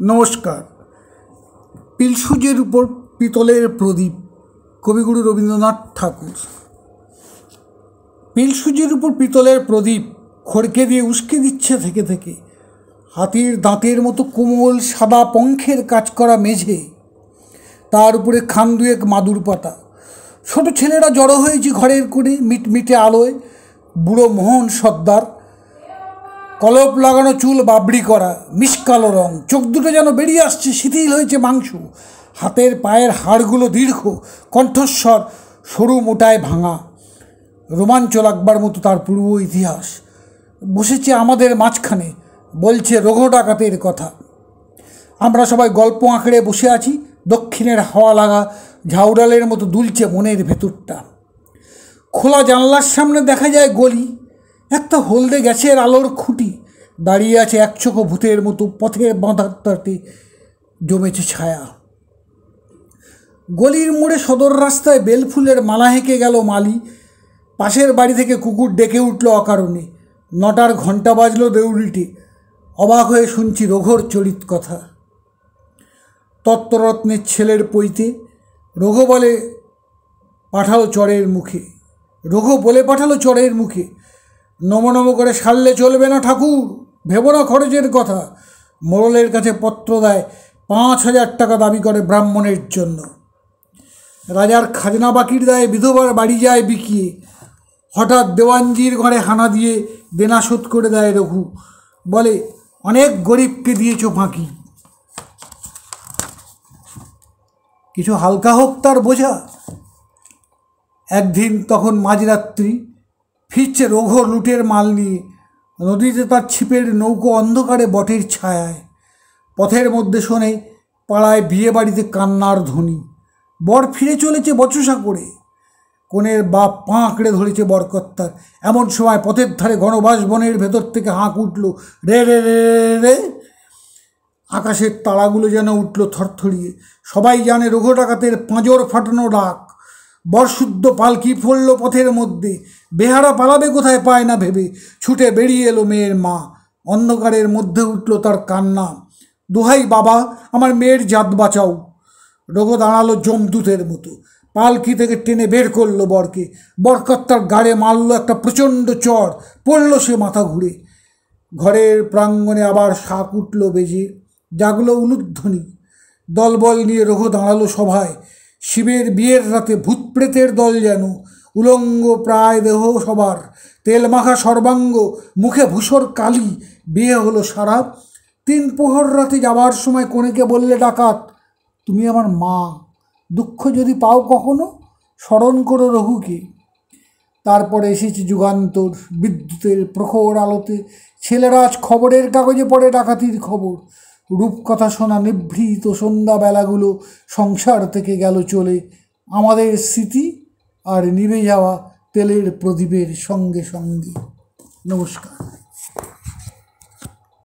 নমস্কার। পিলসুজের উপর পিতলের প্রদীপ, কবিগুরু রবীন্দ্রনাথ ঠাকুর। পিলসুজের উপর পিতলের প্রদীপ খড়কে দিয়ে উস্কে দিচ্ছে থেকে থেকে। হাতির দাঁতের মতো কোমল সাদা পঙ্খের কাজ করা মেঝে, তার উপরে খান দুয়েক মাদুর পাতা। ছোট ছেলেরা জড়ো হয়েছে ঘরের কোণে মিটমিটে আলোয়। বুড়ো মোহন সর্দার, কলপ লাগানো চুল বাবড়ি করা, মিশকালো রং, চোখ দুটো যেন বেরিয়ে আসছে, শিথিল হয়েছে মাংস। হাতের পায়ের হাড়গুলো দীর্ঘ, কণ্ঠস্বর সরু মোটায় ভাঙা। রোমাঞ্চ লাগবার মতো তার পূর্ব ইতিহাস। বসেছে আমাদের মাঝখানে, বলছে রঘু ডাকাতের কথা। আমরা সবাই গল্প আঁকড়ে বসে আছি। দক্ষিণের হাওয়া লাগা ঝাউডালের মতো দুলছে মনের ভেতরটা। খোলা জানলার সামনে দেখা যায় গলি, একটা হলদে গ্যাসের আলোর খুঁটি। দাঁড়িয়ে আছে একচোখো ভূতের মতো, পথের বাঁধাতে জমেছে ছায়া। গলির মোড়ে সদর রাস্তায় বেলফুলের মালা হেঁকে গেল মালি। পাশের বাড়ি থেকে কুকুর ডেকে উঠল অকারণে। 9টার ঘণ্টা বাজল দেউড়িতে। অবাক হয়ে শুনছি রঘুর চরিত কথা। তত্ত্বরত্নের ছেলের পৈতে রঘু বলে পাঠালো চরের মুখে। রঘু বলে পাঠালো চরের মুখে, নমো নমো করে সারলে চলবে না ঠাকুর, ভেবো না খরচের কথা। মোড়লের কাছে পত্র দেয়, 5,000 টাকা দাবি করে ব্রাহ্মণের জন্য। রাজার খাজনা বাকির দায়ে বিধবার বাড়ি যায় বিকিয়ে। হঠাৎ দেওয়ানজির ঘরে হানা দিয়ে দেনা শোধ করে দেয় রঘু। বলে, অনেক গরিবকে দিয়েছ ফাঁকি, কিছু হালকা হোক তার বোঝা। একদিন তখন মাঝরাত্রি, ফিরছে রঘুর লুটের মাল নিয়ে। নদীতে তার ছিপের নৌকো অন্ধকারে বটের ছায়ায়। পথের মধ্যে শোনে পাড়ায় বিয়ে বাড়িতে কান্নার ধ্বনি। বর ফিরে চলেছে বচসা করে। কনের বাপ পা আঁকড়ে ধরেছে বরকর্তার। এমন সময় পথের ধারে ঘনবাস বনের ভেতর থেকে হাঁক উঠল, রে রে রে রে। আকাশের তারাগুলো যেন উঠল থরথরিয়ে। সবাই জানে রঘু ডাকাতের পাঁজর ফাটানো ডাক। বরশুদ্ধ পালকি পড়ল পথের মধ্যে। বেহারা পালাবে কোথায় পায় না ভেবে, ছুটে বেরিয়ে এলো মেয়ের মা। অন্ধকারের মধ্যে উঠল তার কান্না, দোহাই বাবা, আমার মেয়ের জাত বাঁচাও। রঘু দাঁড়ালো যমদূতের মতো, পালকি থেকে টেনে বের করলো বরকে। বরকর্তার গাড়ে মারল একটা প্রচণ্ড চড়, পড়ল সে মাথা ঘুরে। ঘরের প্রাঙ্গণে আবার শাক উঠল বেজে, জাগলো উলুধ্বনি। দলবল নিয়ে রঘু দাঁড়ালো সভায়। শিবের বিয়ের রাতে ভূত প্রেতের দল যেন, উলঙ্গ প্রায় দেহ সবার, তেল মাখা সর্বাঙ্গ, মুখে ভূষর কালি। বিয়ে হলো সারা। 3 প্রহর রাতে যাবার সময় কনেকে বললে ডাকাত, তুমি আমার মা, দুঃখ যদি পাও কখনো স্মরণ করো রঘুকে। তারপরে এসেছে যুগান্তর, বিদ্যুতের প্রখর আলোতে। ছেলেরা আজ খবরের কাগজে পড়ে ডাকাতির খবর। রূপকথা শোনা নিভৃত সন্ধ্যাবেলাগুলো সংসার থেকে গেল চলে, আমাদের স্মৃতি আর নিভে যাওয়া তেলের প্রদীপের সঙ্গে সঙ্গে। নমস্কার।